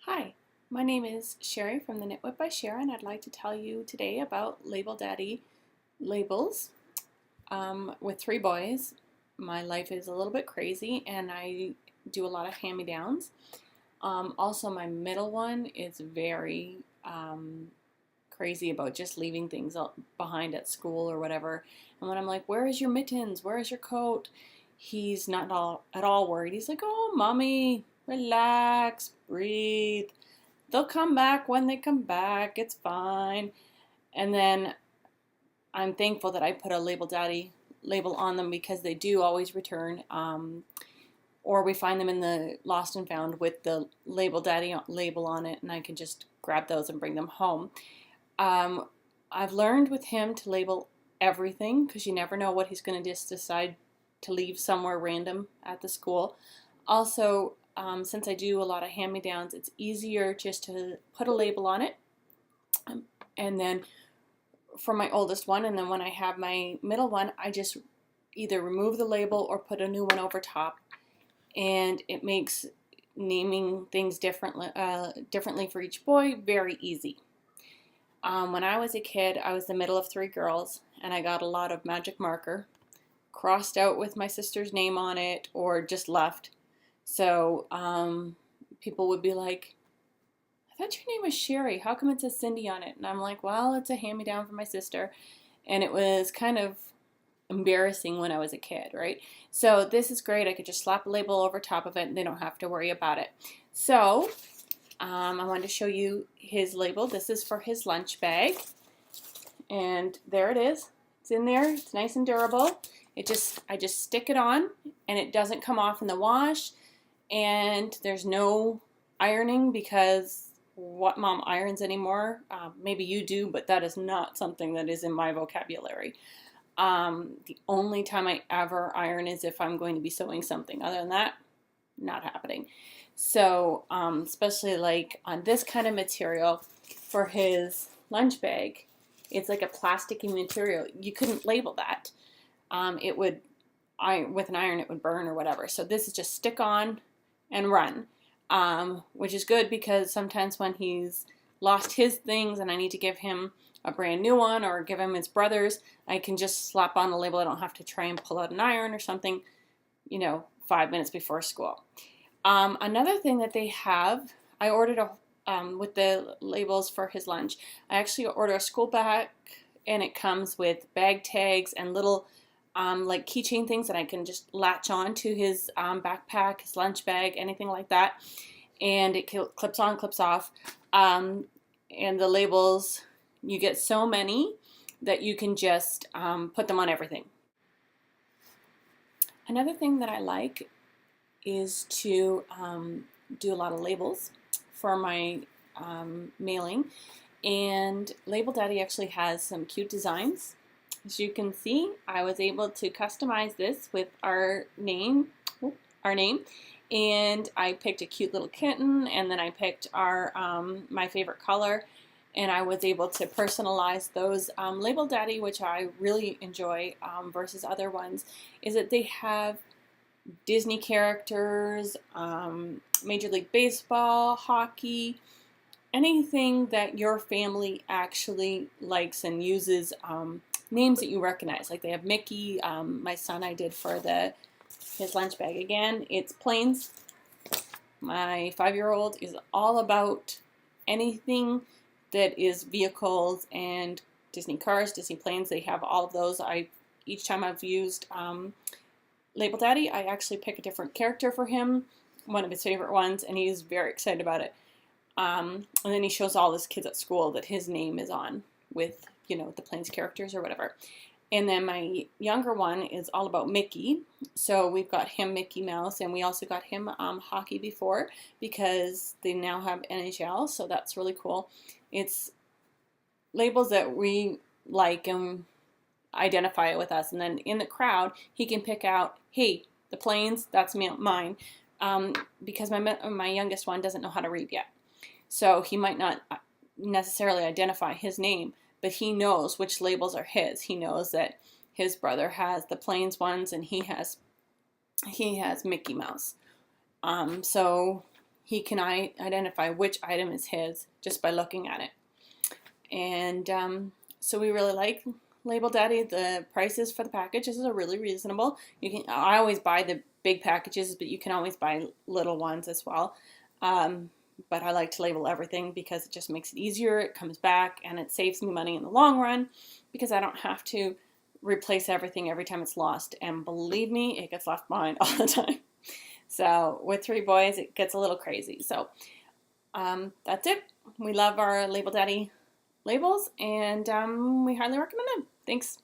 Hi, my name is Sherry from the Knit Whip by Sharon. I'd like to tell you today about Label Daddy labels. With three boys, my life is a little bit crazy and I do a lot of hand-me-downs. Also, my middle one is very crazy about just leaving things behind at school or whatever. And when I'm like, where is your mittens? Where is your coat? He's not at all worried. He's like, oh, mommy, relax, breathe. They'll come back when they come back. It's fine. And then I'm thankful that I put a Label Daddy label on them because they do always return. Or we find them in the lost and found with the Label Daddy label on it, and I can just grab those and bring them home. I've learned with him to label everything because you never know what he's going to just decide to leave somewhere random at the school. Also, since I do a lot of hand-me-downs, it's easier just to put a label on it. And then for my oldest one, and then when I have my middle one, I just either remove the label or put a new one over top. And it makes naming things differently for each boy very easy. When I was a kid, I was the middle of three girls, and I got a lot of magic marker, crossed out with my sister's name on it, or just left. So people would be like, I thought your name was Sherry. How come it says Cindy on it? And I'm like, well, it's a hand-me-down from my sister. And it was kind of embarrassing when I was a kid, right? So this is great. I could just slap a label over top of it and they don't have to worry about it. So I wanted to show you his label. This is for his lunch bag. And there it is. It's in there. It's nice and durable. I just stick it on and it doesn't come off in the wash. And there's no ironing because what mom irons anymore? Maybe you do, but that is not something that is in my vocabulary. The only time I ever iron is if I'm going to be sewing something. Other than that, not happening. So, especially like on this kind of material for his lunch bag, it's like a plasticky material. You couldn't label that. It would, with an iron, it would burn or whatever. So this is just stick on and run, which is good because sometimes when he's lost his things and I need to give him a brand new one or give him his brother's, I can just slap on the label. I don't have to try and pull out an iron or something, 5 minutes before school. Another thing that they have, I ordered with the labels for his lunch, I actually ordered a school bag and it comes with bag tags and little like keychain things that I can just latch on to his backpack, his lunch bag, anything like that. And it clips on, clips off. And the labels, you get so many that you can just put them on everything. Another thing that I like is to do a lot of labels for my mailing. And Label Daddy actually has some cute designs. As you can see, I was able to customize this with our name, and I picked a cute little kitten, and then I picked our my favorite color, and I was able to personalize those. Label Daddy, which I really enjoy versus other ones, is that they have Disney characters, Major League Baseball, hockey, anything that your family actually likes and uses, names that you recognize. Like they have Mickey. My son, I did for his lunch bag. Again, it's planes. My 5-year-old is all about anything that is vehicles and Disney cars, Disney planes. They have all of those. Each time I've used Label Daddy, I actually pick a different character for him, one of his favorite ones, and he's very excited about it. And then he shows all his kids at school that his name is on with, the planes characters or whatever. And then my younger one is all about Mickey. So we've got him Mickey Mouse, and we also got him hockey before because they now have NHL, so that's really cool. It's labels that we like and identify it with us. And then in the crowd, he can pick out, hey, the planes, that's mine. Because my youngest one doesn't know how to read yet. So he might not necessarily identify his name, but he knows which labels are his. He knows that his brother has the planes ones and he has Mickey Mouse. So he can identify which item is his just by looking at it. And so we really like Label Daddy. The prices for the packages are really reasonable. I always buy the big packages, but you can always buy little ones as well. But I like to label everything because it just makes it easier. It comes back and it saves me money in the long run because I don't have to replace everything every time it's lost. And believe me, it gets left behind all the time. So with 3 boys, it gets a little crazy. So that's it. We love our Label Daddy labels, and we highly recommend them. Thanks.